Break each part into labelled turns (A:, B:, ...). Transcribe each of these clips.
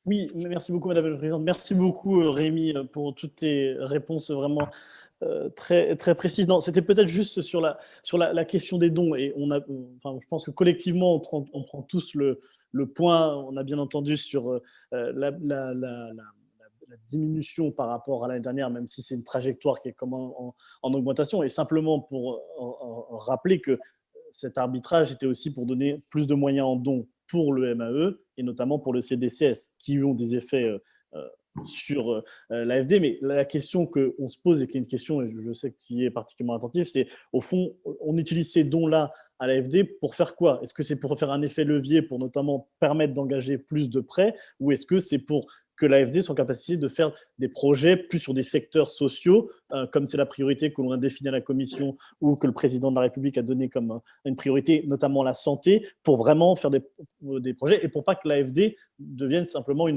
A: Oui, merci beaucoup Madame la Présidente. Merci beaucoup Rémi pour toutes tes réponses vraiment très, très précises. Non, c'était peut-être juste sur la question des dons. Et enfin, je pense que collectivement, on prend tous le point, on a bien entendu, sur la diminution par rapport à l'année dernière, même si c'est une trajectoire qui est comme en augmentation. Et simplement pour rappeler que cet arbitrage était aussi pour donner plus de moyens en dons pour le MAE et notamment pour le CDCS, qui ont des effets sur l'AFD. Mais la question qu'on se pose, et qui est une question, et je sais que tu y es particulièrement attentif, c'est au fond, on utilise ces dons-là à l'AFD pour faire quoi? Est-ce que c'est pour faire un effet levier, pour notamment permettre d'engager plus de prêts, ou est-ce que c'est pour que l'AFD soit en capacité de faire des projets plus sur des secteurs sociaux, comme c'est la priorité que l'on a définie à la Commission ou que le président de la République a donné comme une priorité, notamment la santé, pour vraiment faire des projets et pour pas que l'AFD devienne simplement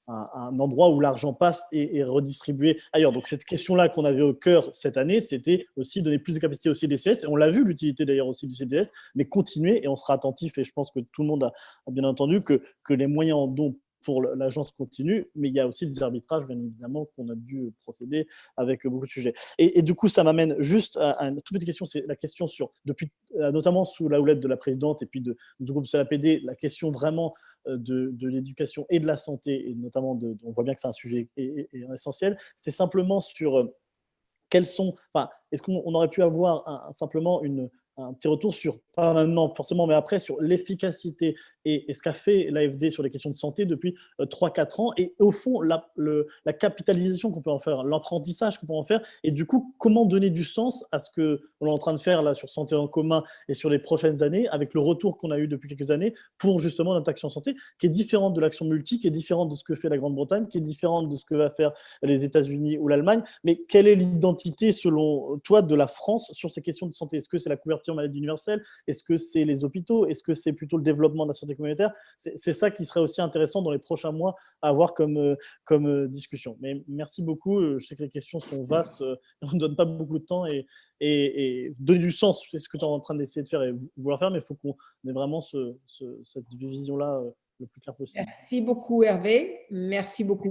A: un endroit où l'argent passe et est redistribué ailleurs. Donc cette question-là qu'on avait au cœur cette année, c'était aussi donner plus de capacité au CDCS. Et on l'a vu, l'utilité d'ailleurs aussi du CDS, mais continuer, et on sera attentif, et je pense que tout le monde a bien entendu, que les moyens en dons pour l'agence continuent, mais il y a aussi des arbitrages, bien évidemment, qu'on a dû procéder avec beaucoup de sujets. Et du coup, ça m'amène juste à une toute petite question, c'est la question sur, depuis, notamment sous la houlette de la présidente et puis du groupe CLAPD, la question vraiment de l'éducation et de la santé, et notamment, on voit bien que c'est un sujet essentiel, c'est simplement sur est-ce qu'on aurait pu avoir simplement un petit retour sur, pas maintenant forcément, mais après, sur l'efficacité et ce qu'a fait l'AFD sur les questions de santé depuis 3-4 ans, et au fond, la capitalisation qu'on peut en faire, l'apprentissage qu'on peut en faire, et du coup, comment donner du sens à ce que l'on est en train de faire là sur Santé en commun et sur les prochaines années, avec le retour qu'on a eu depuis quelques années pour justement notre action santé, qui est différente de l'action multi, qui est différente de ce que fait la Grande-Bretagne, qui est différente de ce que va faire les États-Unis ou l'Allemagne. Mais quelle est l'identité, selon toi, de la France sur ces questions de santé? Est-ce que c'est la couverture maladie universelle? Est-ce que c'est les hôpitaux? Est-ce que c'est plutôt le développement de la santé communautaire? C'est ça qui serait aussi intéressant dans les prochains mois à avoir comme discussion. Mais merci beaucoup. Je sais que les questions sont vastes. On ne donne pas beaucoup de temps et donner du sens. C'est ce que tu es en train d'essayer de faire et vouloir faire, mais il faut qu'on ait vraiment cette vision-là le plus clair possible.
B: Merci beaucoup Hervé. Merci beaucoup.